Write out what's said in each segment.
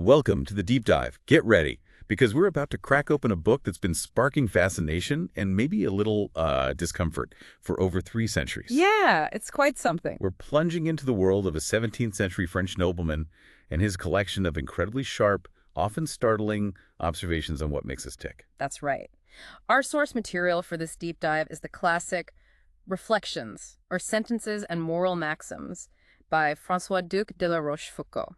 Welcome to the deep dive. Get ready, because we're about to crack open a book that's been sparking fascination and maybe a little discomfort for over 3 centuries. Yeah, it's quite something. We're plunging into the world of a 17th century French nobleman and his collection of incredibly sharp, often startling observations on what makes us tick. That's right. Our source material for this deep dive is the classic Reflections, or Sentences and Moral Maxims, by François Duc de la Rochefoucauld.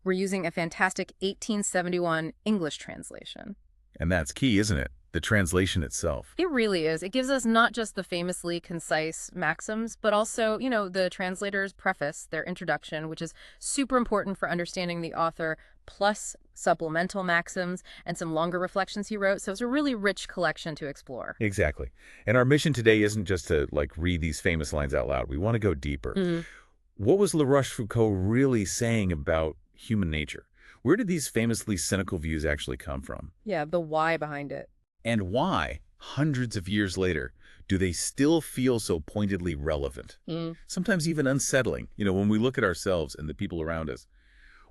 We're using a fantastic 1871 English translation. And that's key, isn't it? The translation itself. It really is. It gives us not just the famously concise maxims, but also, the translator's preface, their introduction, which is super important for understanding the author, plus supplemental maxims and some longer reflections he wrote. So it's a really rich collection to explore. Exactly. And our mission today isn't just to, read these famous lines out loud. We want to go deeper. What was La Rochefoucauld really saying about human nature? Where did these famously cynical views actually come from? Yeah, the why behind it. And why, hundreds of years later, do they still feel so pointedly relevant? Sometimes even unsettling, when we look at ourselves and the people around us.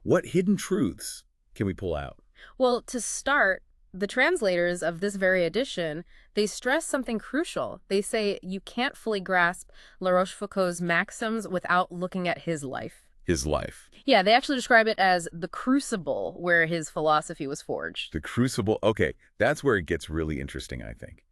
What hidden truths can we pull out? Well, to start, the translators of this very edition, they stress something crucial. They say you can't fully grasp La Rochefoucauld's maxims without looking at his life. His life. Yeah, they actually describe it as the crucible where his philosophy was forged. The crucible. Okay, that's where it gets really interesting, I think.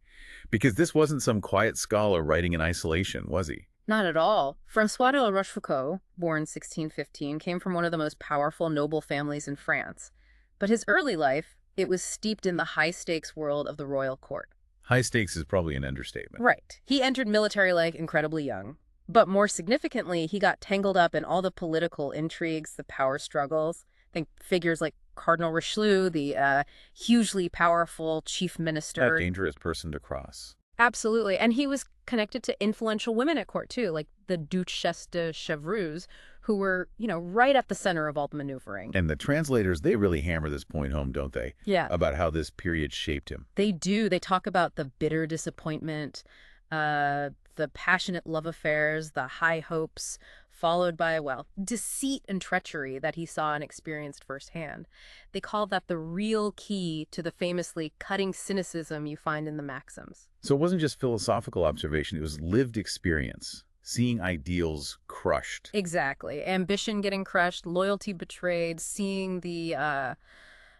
Because this wasn't some quiet scholar writing in isolation, was he? Not at all. François de la Rochefoucauld, born 1615, came from one of the most powerful noble families in France. But his early life, it was steeped in the high-stakes world of the royal court. High stakes is probably an understatement. Right. He entered military life incredibly young. But more significantly, he got tangled up in all the political intrigues, the power struggles. Think figures like Cardinal Richelieu, the hugely powerful chief minister. A dangerous person to cross. Absolutely. And he was connected to influential women at court, too, like the Duchesse de Chevreuse, who were, right at the center of all the maneuvering. And the translators, they really hammer this point home, don't they? Yeah. About how this period shaped him. They do. They talk about the bitter disappointment, the passionate love affairs, the high hopes, followed by, deceit and treachery that he saw and experienced firsthand. They call that the real key to the famously cutting cynicism you find in the maxims. So it wasn't just philosophical observation, it was lived experience, seeing ideals crushed. Exactly. Ambition getting crushed, loyalty betrayed, seeing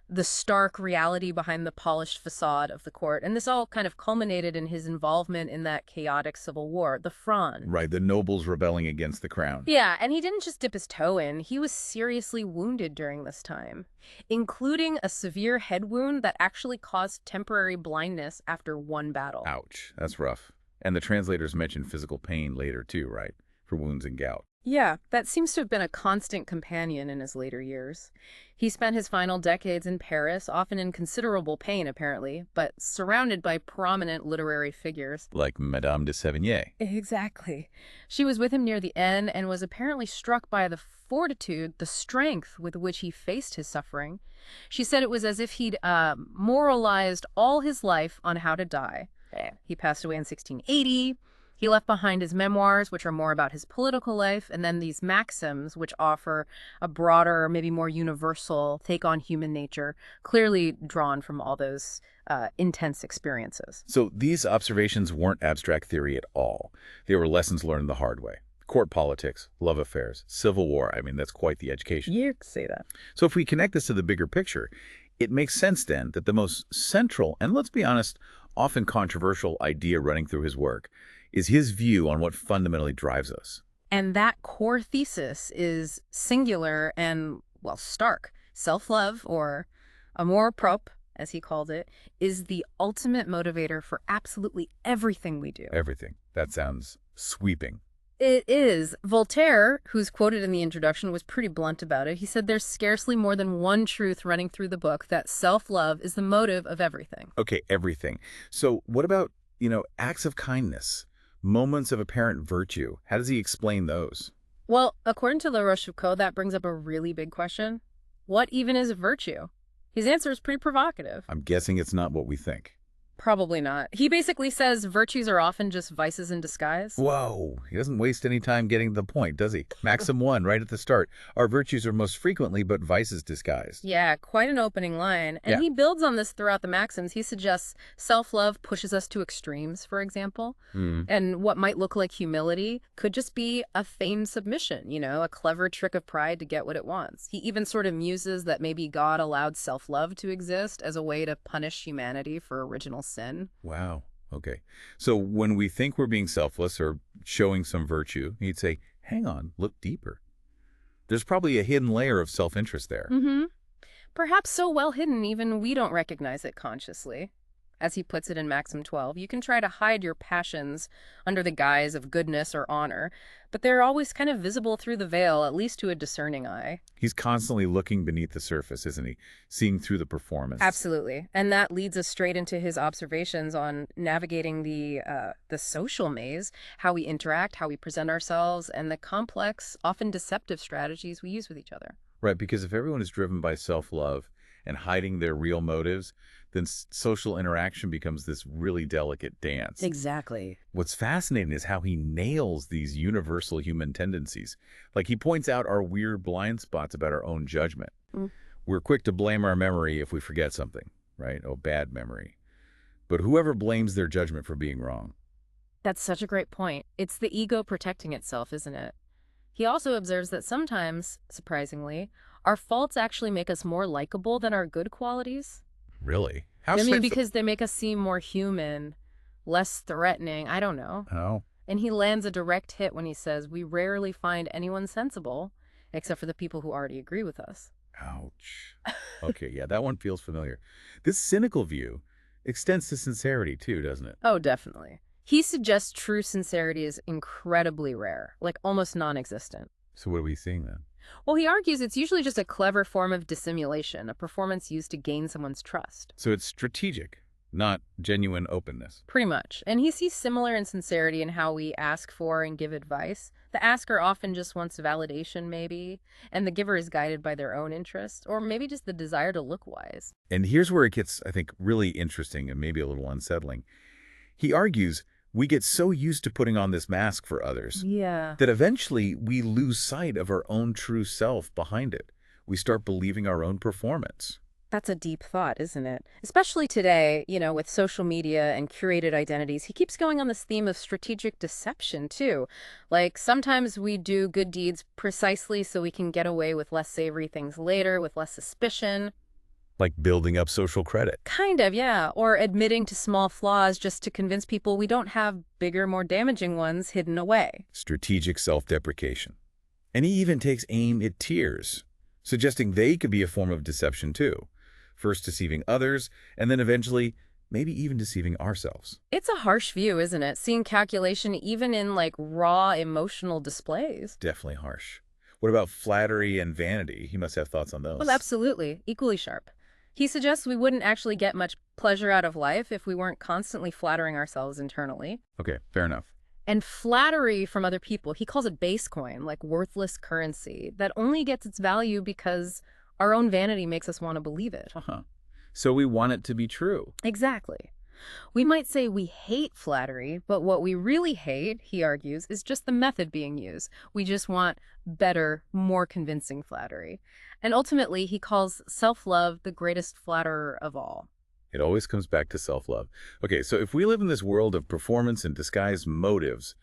the stark reality behind the polished facade of the court. And this all kind of culminated in his involvement in that chaotic civil war, the Fronde. Right, the nobles rebelling against the crown. Yeah, and he didn't just dip his toe in. He was seriously wounded during this time, including a severe head wound that actually caused temporary blindness after one battle. Ouch, that's rough. And the translators mentioned physical pain later too, right? For wounds and gout. Yeah, that seems to have been a constant companion in his later years. He spent his final decades in Paris, often in considerable pain, apparently, but surrounded by prominent literary figures. Like Madame de Sévigné. Exactly. She was with him near the end and was apparently struck by the fortitude, the strength with which he faced his suffering. She said it was as if he'd moralized all his life on how to die. He passed away in 1680. He left behind his memoirs, which are more about his political life, and then these maxims, which offer a broader, maybe more universal take on human nature, clearly drawn from all those intense experiences. So these observations weren't abstract theory at all. They were lessons learned the hard way. Court politics, love affairs, civil war. I mean, that's quite the education. You could say that. So if we connect this to the bigger picture, it makes sense then that the most central, and let's be honest, often controversial idea running through his work is his view on what fundamentally drives us. And that core thesis is singular and, stark. Self-love, or amour propre, as he called it, is the ultimate motivator for absolutely everything we do. Everything. That sounds sweeping. It is. Voltaire, who's quoted in the introduction, was pretty blunt about it. He said there's scarcely more than one truth running through the book, that self-love is the motive of everything. Okay, everything. So what about, acts of kindness? Moments of apparent virtue. How does he explain those? Well, according to La Rochefoucauld, that brings up a really big question. What even is virtue? His answer is pretty provocative. I'm guessing it's not what we think. Probably not. He basically says virtues are often just vices in disguise. Whoa, he doesn't waste any time getting to the point, does he? Maxim 1, right at the start. Our virtues are most frequently but vices disguised. Yeah, quite an opening line. And Yeah. he builds on this throughout the Maxims. He suggests self-love pushes us to extremes, for example. And what might look like humility could just be a feigned submission, a clever trick of pride to get what it wants. He even sort of muses that maybe God allowed self-love to exist as a way to punish humanity for original sin. Wow. Okay. So when we think we're being selfless or showing some virtue, he'd say, hang on, look deeper. There's probably a hidden layer of self-interest there. Perhaps so well hidden even we don't recognize it consciously. As he puts it in Maxim 12, you can try to hide your passions under the guise of goodness or honor, but they're always kind of visible through the veil, at least to a discerning eye. He's constantly looking beneath the surface, isn't he? Seeing through the performance. Absolutely. And that leads us straight into his observations on navigating the social maze, how we interact, how we present ourselves, and the complex, often deceptive strategies we use with each other. Right, because if everyone is driven by self-love and hiding their real motives, then social interaction becomes this really delicate dance. Exactly. What's fascinating is how he nails these universal human tendencies. Like he points out our weird blind spots about our own judgment. We're quick to blame our memory if we forget something, right? Oh, bad memory. But whoever blames their judgment for being wrong? That's such a great point. It's the ego protecting itself, isn't it? He also observes that sometimes, surprisingly, our faults actually make us more likable than our good qualities. Really? How Because they make us seem more human, less threatening. I don't know. Oh. And he lands a direct hit when he says, we rarely find anyone sensible, except for the people who already agree with us. Ouch. Okay, yeah, that one feels familiar. This cynical view extends to sincerity too, doesn't it? Oh, definitely. He suggests true sincerity is incredibly rare, like almost non-existent. So what are we seeing then? Well, he argues it's usually just a clever form of dissimulation, a performance used to gain someone's trust. So it's strategic, not genuine openness. Pretty much. And he sees similar insincerity in how we ask for and give advice. The asker often just wants validation, maybe, and the giver is guided by their own interest, or maybe just the desire to look wise. And here's where it gets, I think, really interesting and maybe a little unsettling. He argues we get so used to putting on this mask for others that eventually we lose sight of our own true self behind it. We start believing our own performance. That's a deep thought, isn't it? Especially today, with social media and curated identities. He keeps going on this theme of strategic deception, too. Like, sometimes we do good deeds precisely so we can get away with less savory things later, with less suspicion. Like building up social credit. Kind of, yeah. Or admitting to small flaws just to convince people we don't have bigger, more damaging ones hidden away. Strategic self-deprecation. And he even takes aim at tears, suggesting they could be a form of deception too. First deceiving others, and then eventually maybe even deceiving ourselves. It's a harsh view, isn't it? Seeing calculation even in, raw emotional displays. Definitely harsh. What about flattery and vanity? He must have thoughts on those. Well, absolutely. Equally sharp. He suggests we wouldn't actually get much pleasure out of life if we weren't constantly flattering ourselves internally. Okay, fair enough. And flattery from other people, he calls it base coin, like worthless currency, that only gets its value because our own vanity makes us want to believe it. So we want it to be true. Exactly. We might say we hate flattery, but what we really hate, he argues, is just the method being used. We just want better, more convincing flattery. And ultimately, he calls self-love the greatest flatterer of all. It always comes back to self-love. Okay, so if we live in this world of performance and disguised motives,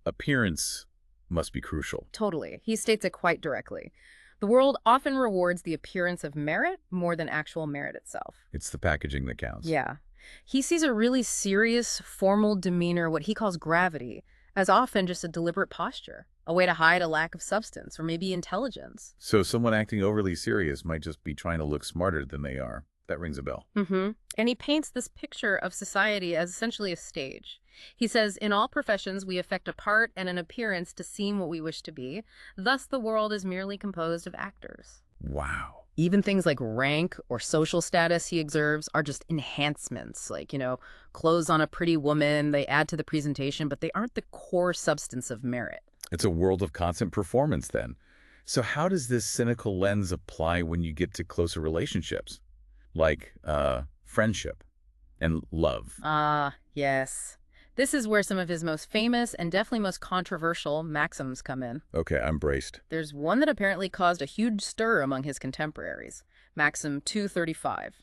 appearance must be crucial. Totally. He states it quite directly. The world often rewards the appearance of merit more than actual merit itself. It's the packaging that counts. Yeah. He sees a really serious, formal demeanor, what he calls gravity, as often just a deliberate posture, a way to hide a lack of substance or maybe intelligence. So someone acting overly serious might just be trying to look smarter than they are. That rings a bell. And he paints this picture of society as essentially a stage. He says, in all professions, we affect a part and an appearance to seem what we wish to be. Thus, the world is merely composed of actors. Wow. Even things like rank or social status, he observes, are just enhancements. Like, clothes on a pretty woman, they add to the presentation, but they aren't the core substance of merit. It's a world of constant performance then. So how does this cynical lens apply when you get to closer relationships? Like friendship? And love. Ah, yes. This is where some of his most famous and definitely most controversial maxims come in. Okay, I'm braced. There's one that apparently caused a huge stir among his contemporaries, Maxim 235.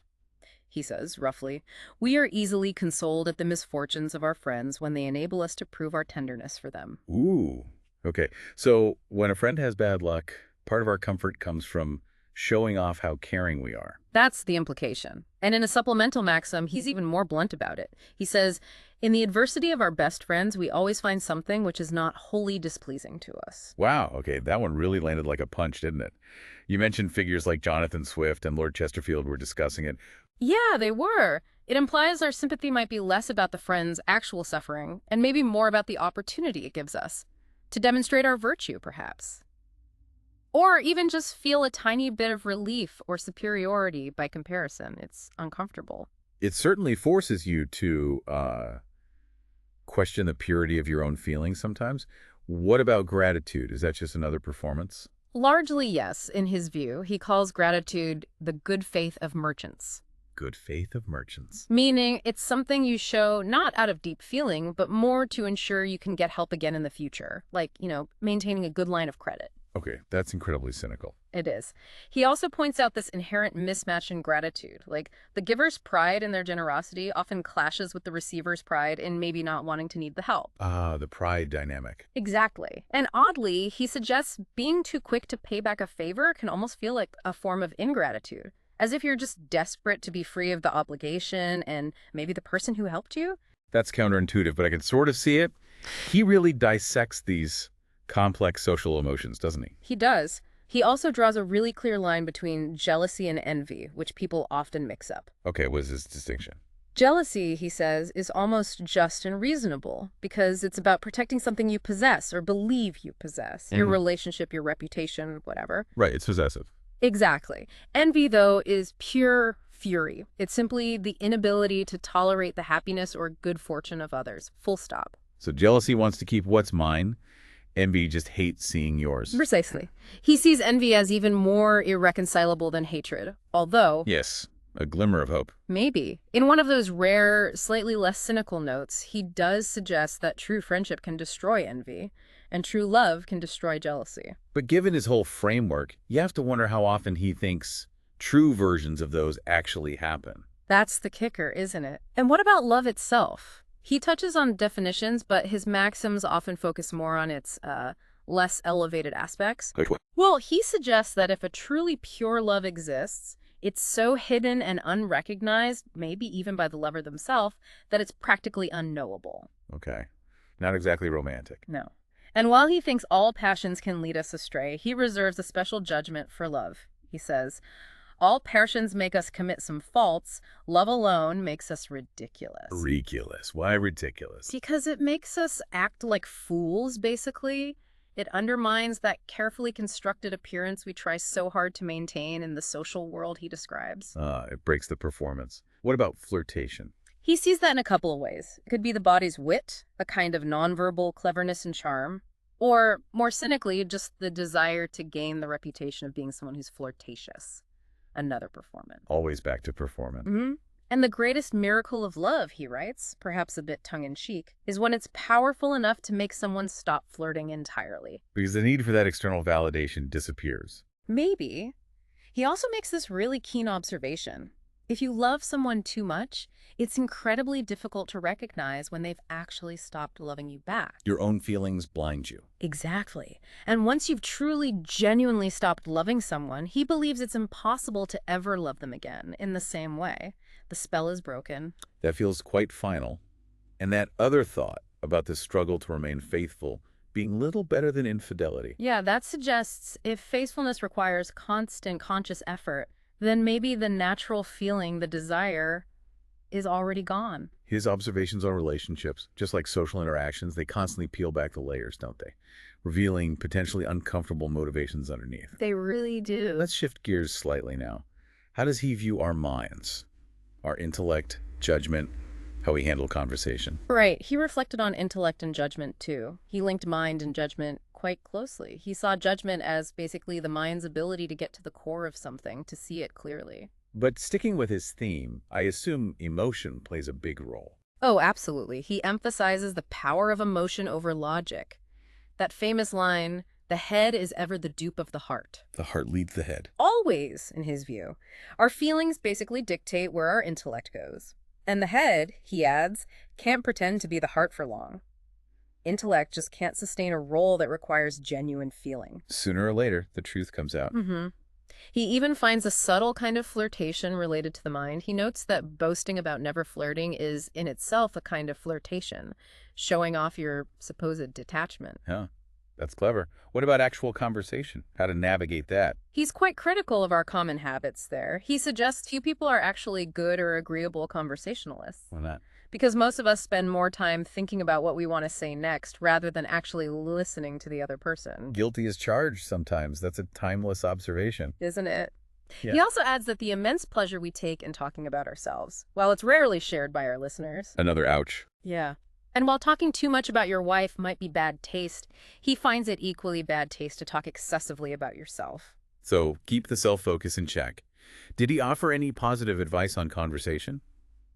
He says, roughly, "We are easily consoled at the misfortunes of our friends when they enable us to prove our tenderness for them." Ooh. Okay, so when a friend has bad luck, part of our comfort comes from showing off how caring we are. That's the implication. And in a supplemental maxim, he's even more blunt about it. He says, "In the adversity of our best friends, we always find something which is not wholly displeasing to us." Wow, okay, that one really landed like a punch, didn't it? You mentioned figures like Jonathan Swift and Lord Chesterfield were discussing it. Yeah, they were. It implies our sympathy might be less about the friend's actual suffering and maybe more about the opportunity it gives us to demonstrate our virtue, perhaps. Or even just feel a tiny bit of relief or superiority by comparison. It's uncomfortable. It certainly forces you to question the purity of your own feelings sometimes. What about gratitude? Is that just another performance? Largely, yes, in his view. He calls gratitude the good faith of merchants. Good faith of merchants. Meaning it's something you show not out of deep feeling, but more to ensure you can get help again in the future. Like, maintaining a good line of credit. Okay, that's incredibly cynical. It is. He also points out this inherent mismatch in gratitude. Like, the giver's pride in their generosity often clashes with the receiver's pride in maybe not wanting to need the help. Ah, the pride dynamic. Exactly. And oddly, he suggests being too quick to pay back a favor can almost feel like a form of ingratitude, as if you're just desperate to be free of the obligation and maybe the person who helped you. That's counterintuitive, but I can sort of see it. He really dissects these complex social emotions, doesn't he? He does. He also draws a really clear line between jealousy and envy, which people often mix up. Okay, what is his distinction? Jealousy, he says, is almost just and reasonable because it's about protecting something you possess or believe you possess, your relationship, your reputation, whatever. Right, it's possessive. Exactly. Envy, though, is pure fury. It's simply the inability to tolerate the happiness or good fortune of others. Full stop. So jealousy wants to keep what's mine. Envy just hates seeing yours. Precisely. He sees envy as even more irreconcilable than hatred, although... Yes, a glimmer of hope. Maybe. In one of those rare, slightly less cynical notes, he does suggest that true friendship can destroy envy, and true love can destroy jealousy. But given his whole framework, you have to wonder how often he thinks true versions of those actually happen. That's the kicker, isn't it? And what about love itself? He touches on definitions, but his maxims often focus more on its less elevated aspects. Like what? Well, he suggests that if a truly pure love exists, it's so hidden and unrecognized, maybe even by the lover themselves, that it's practically unknowable. Okay. Not exactly romantic. No. And while he thinks all passions can lead us astray, he reserves a special judgment for love. He says, "All passions make us commit some faults. Love alone makes us ridiculous." Ridiculous. Why ridiculous? Because it makes us act like fools, basically. It undermines that carefully constructed appearance we try so hard to maintain in the social world he describes. It breaks the performance. What about flirtation? He sees that in a couple of ways. It could be the body's wit, a kind of nonverbal cleverness and charm, or, more cynically, just the desire to gain the reputation of being someone who's flirtatious. Another performance. Always back to performance. And the greatest miracle of love, he writes, perhaps a bit tongue-in-cheek, is when it's powerful enough to make someone stop flirting entirely. Because the need for that external validation disappears. Maybe. He also makes this really keen observation. If you love someone too much, it's incredibly difficult to recognize when they've actually stopped loving you back. Your own feelings blind you. Exactly. And once you've truly, genuinely stopped loving someone, he believes it's impossible to ever love them again in the same way. The spell is broken. That feels quite final. And that other thought about the struggle to remain faithful being little better than infidelity. Yeah, that suggests if faithfulness requires constant conscious effort, then maybe the natural feeling, the desire, is already gone. His observations on relationships, just like social interactions, they constantly peel back the layers, don't they? Revealing potentially uncomfortable motivations underneath. They really do. Let's shift gears slightly now. How does he view our minds? Our intellect, judgment, how we handle conversation? Right. He reflected on intellect and judgment, too. He linked mind and judgment quite closely. He saw judgment as basically the mind's ability to get to the core of something, to see it clearly. But sticking with his theme, I assume emotion plays a big role. Oh, absolutely. He emphasizes the power of emotion over logic. That famous line, "The head is ever the dupe of the heart." The heart leads the head. Always, in his view. Our feelings basically dictate where our intellect goes. And the head, he adds, can't pretend to be the heart for long. Intellect just can't sustain a role that requires genuine feeling. Sooner or later, the truth comes out. He even finds a subtle kind of flirtation related to the mind. He notes that boasting about never flirting is in itself a kind of flirtation, showing off your supposed detachment. Huh. That's clever. What about actual conversation? How to navigate that? He's quite critical of our common habits there. He suggests few people are actually good or agreeable conversationalists. Why not? Because most of us spend more time thinking about what we want to say next rather than actually listening to the other person. Guilty as charged sometimes. That's a timeless observation. Isn't it? Yeah. He also adds that the immense pleasure we take in talking about ourselves, while it's rarely shared by our listeners. Another ouch. Yeah. And while talking too much about your wife might be bad taste, he finds it equally bad taste to talk excessively about yourself. So keep the self-focus in check. Did he offer any positive advice on conversation?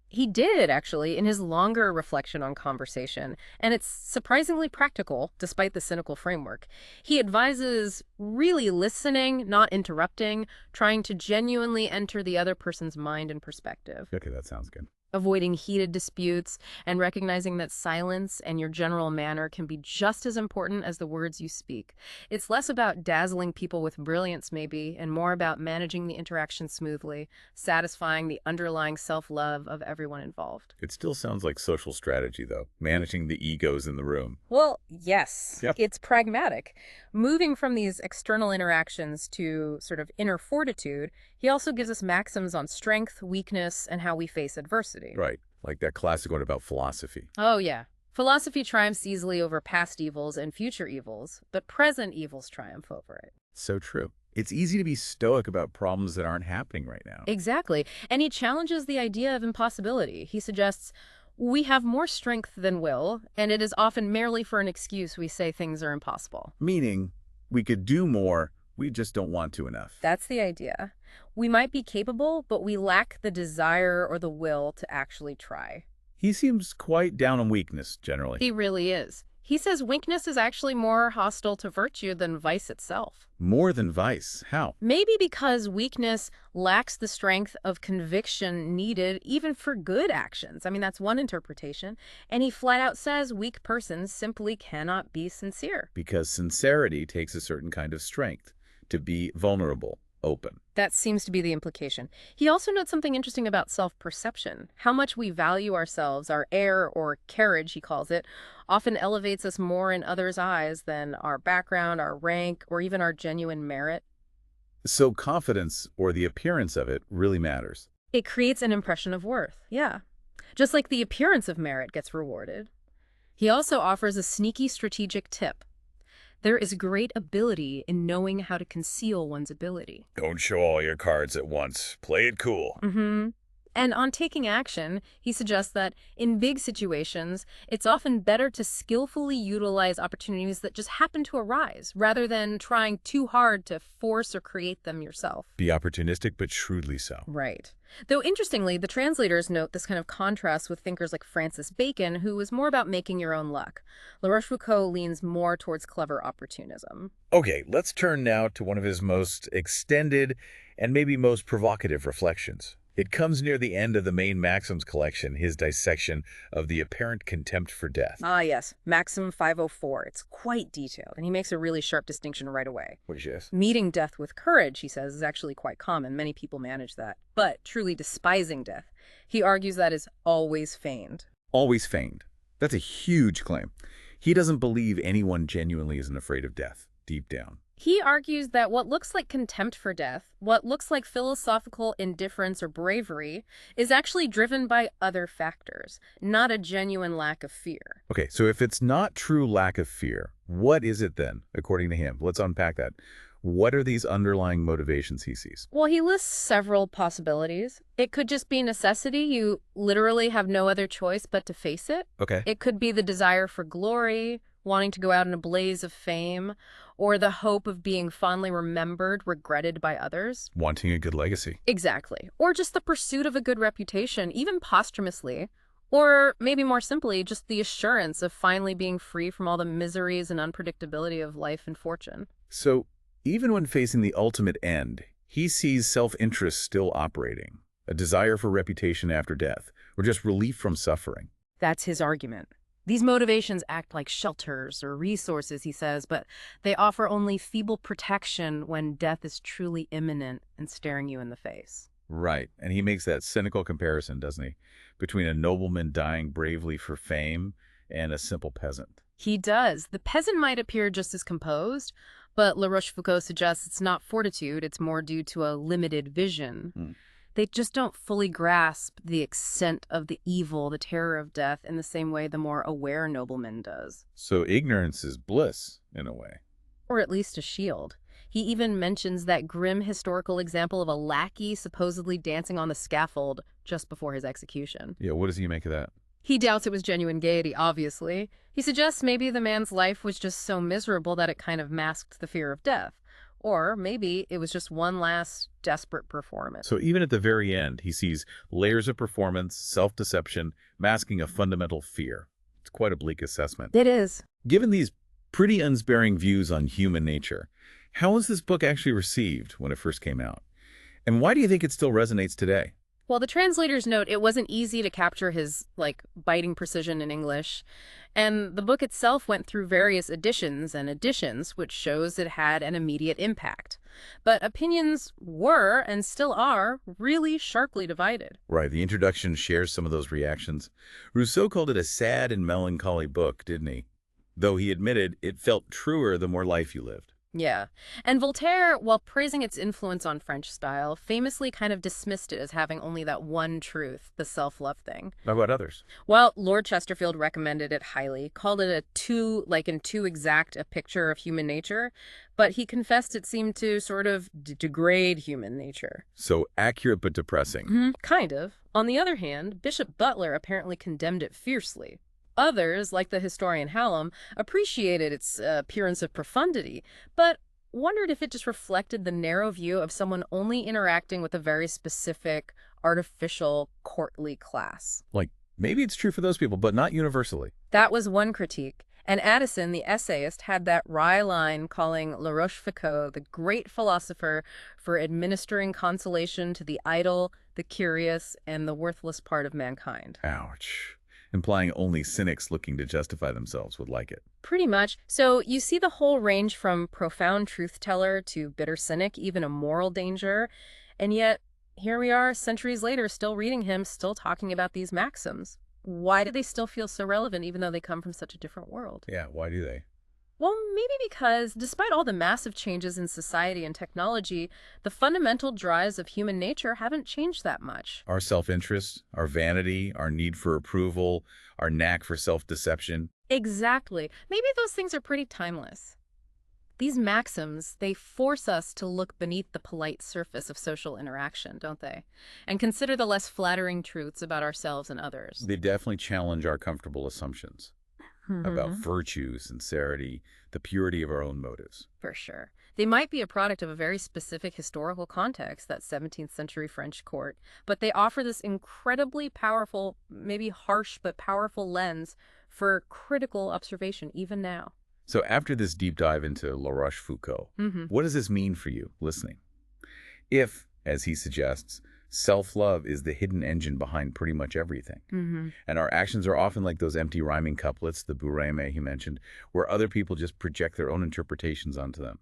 He did, actually, in his longer reflection on conversation, and it's surprisingly practical, despite the cynical framework. He advises really listening, not interrupting, trying to genuinely enter the other person's mind and perspective. Okay, that sounds good. Avoiding heated disputes, and recognizing that silence and your general manner can be just as important as the words you speak. It's less about dazzling people with brilliance, maybe, and more about managing the interaction smoothly, satisfying the underlying self-love of everyone involved. It still sounds like social strategy, though, managing the egos in the room. Well, yes. Yep. It's pragmatic. Moving from these external interactions to sort of inner fortitude, he also gives us maxims on strength, weakness, and how we face adversity. Right, like that classic one about philosophy. Oh, yeah. Philosophy triumphs easily over past evils and future evils, but present evils triumph over it. So true. It's easy to be stoic about problems that aren't happening right now. Exactly. And he challenges the idea of impossibility. He suggests we have more strength than will, and it is often merely for an excuse we say things are impossible. Meaning, we could do more, we just don't want to enough. That's the idea. We might be capable, but we lack the desire or the will to actually try. He seems quite down on weakness, generally. He really is. He says weakness is actually more hostile to virtue than vice itself. More than vice. How? Maybe because weakness lacks the strength of conviction needed even for good actions. I mean, that's one interpretation. And he flat out says weak persons simply cannot be sincere. Because sincerity takes a certain kind of strength to be vulnerable, open. That seems to be the implication. He also notes something interesting about self-perception. How much we value ourselves, our air or carriage, he calls it, often elevates us more in others' eyes than our background, our rank, or even our genuine merit. So confidence, or the appearance of it, really matters. It creates an impression of worth, yeah. Just like the appearance of merit gets rewarded. He also offers a sneaky strategic tip. There is great ability in knowing how to conceal one's ability. Don't show all your cards at once. Play it cool. And on taking action, he suggests that in big situations, it's often better to skillfully utilize opportunities that just happen to arise, rather than trying too hard to force or create them yourself. Be opportunistic, but shrewdly so. Right. Though interestingly, the translators note this kind of contrast with thinkers like Francis Bacon, who was more about making your own luck. Rochefoucauld leans more towards clever opportunism. Okay, let's turn now to one of his most extended and maybe most provocative reflections. It comes near the end of the main Maxims collection, his dissection of the apparent contempt for death. Ah, yes. Maxim 504. It's quite detailed, and he makes a really sharp distinction right away. Which is? Meeting death with courage, he says, is actually quite common. Many people manage that. But truly despising death, he argues that is always feigned. Always feigned. That's a huge claim. He doesn't believe anyone genuinely isn't afraid of death, deep down. He argues that what looks like contempt for death, what looks like philosophical indifference or bravery, is actually driven by other factors, not a genuine lack of fear. Okay, so if it's not true lack of fear, what is it then, according to him? Let's unpack that. What are these underlying motivations he sees? Well, he lists several possibilities. It could just be necessity. You literally have no other choice but to face it. Okay. It could be the desire for glory, wanting to go out in a blaze of fame, or the hope of being fondly remembered, regretted by others. Wanting a good legacy. Exactly. Or just the pursuit of a good reputation, even posthumously. Or maybe more simply, just the assurance of finally being free from all the miseries and unpredictability of life and fortune. So, even when facing the ultimate end, he sees self-interest still operating, a desire for reputation after death, or just relief from suffering. That's his argument. These motivations act like shelters or resources, he says, but they offer only feeble protection when death is truly imminent and staring you in the face. Right, and he makes that cynical comparison, doesn't he, between a nobleman dying bravely for fame and a simple peasant. He does. The peasant might appear just as composed, but Rochefoucauld suggests it's not fortitude, it's more due to a limited vision. They just don't fully grasp the extent of the evil, the terror of death, in the same way the more aware nobleman does. So ignorance is bliss, in a way. Or at least a shield. He even mentions that grim historical example of a lackey supposedly dancing on the scaffold just before his execution. Yeah, what does he make of that? He doubts it was genuine gaiety, obviously. He suggests maybe the man's life was just so miserable that it kind of masked the fear of death. Or maybe it was just one last desperate performance. So even at the very end, he sees layers of performance, self-deception, masking a fundamental fear. It's quite a bleak assessment. It is. Given these pretty unsparing views on human nature, how was this book actually received when it first came out? And why do you think it still resonates today? Well, the translators note it wasn't easy to capture his, biting precision in English. And the book itself went through various editions, which shows it had an immediate impact. But opinions were, and still are, really sharply divided. Right, the introduction shares some of those reactions. Rousseau called it a sad and melancholy book, didn't he? Though he admitted it felt truer the more life you lived. Yeah. And Voltaire, while praising its influence on French style, famously kind of dismissed it as having only that one truth, the self-love thing. How about others? Well, Lord Chesterfield recommended it highly, called it too exact a picture of human nature, but he confessed it seemed to sort of degrade human nature. So accurate but depressing. Kind of. On the other hand, Bishop Butler apparently condemned it fiercely. Others, like the historian Hallam, appreciated its appearance of profundity, but wondered if it just reflected the narrow view of someone only interacting with a very specific, artificial, courtly class. Like, maybe it's true for those people, but not universally. That was one critique. And Addison, the essayist, had that wry line calling La Rochefoucauld the great philosopher for administering consolation to the idle, the curious, and the worthless part of mankind. Ouch. Implying only cynics looking to justify themselves would like it. Pretty much. So you see the whole range from profound truth-teller to bitter cynic, even a moral danger. And yet, here we are, centuries later, still reading him, still talking about these maxims. Why do they still feel so relevant, even though they come from such a different world? Yeah, why do they? Well, maybe because, despite all the massive changes in society and technology, the fundamental drives of human nature haven't changed that much. Our self-interest, our vanity, our need for approval, our knack for self-deception. Exactly. Maybe those things are pretty timeless. These maxims, they force us to look beneath the polite surface of social interaction, don't they? And consider the less flattering truths about ourselves and others. They definitely challenge our comfortable assumptions about virtue, sincerity, the purity of our own motives. For sure. They might be a product of a very specific historical context, that 17th century French court, but they offer this incredibly powerful, maybe harsh but powerful lens for critical observation even now. So after this deep dive into La Rochefoucauld, what does this mean for you listening? If, as he suggests, self-love is the hidden engine behind pretty much everything, and our actions are often like those empty rhyming couplets, the bourrée he mentioned, where other people just project their own interpretations onto them.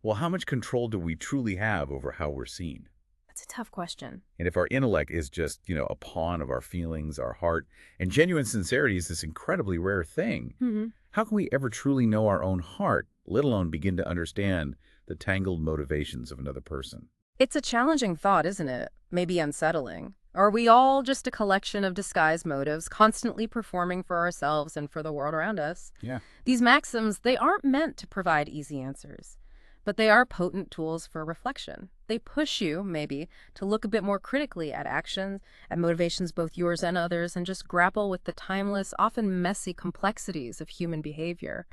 Well, how much control do we truly have over how we're seen? That's a tough question. And if our intellect is just, a pawn of our feelings, our heart, and genuine sincerity is this incredibly rare thing, how can we ever truly know our own heart, let alone begin to understand the tangled motivations of another person? It's a challenging thought, isn't it? Maybe unsettling. Are we all just a collection of disguised motives, constantly performing for ourselves and for the world around us? Yeah. These maxims, they aren't meant to provide easy answers. But they are potent tools for reflection. They push you, maybe, to look a bit more critically at actions, at motivations both yours and others, and just grapple with the timeless, often messy complexities of human behavior.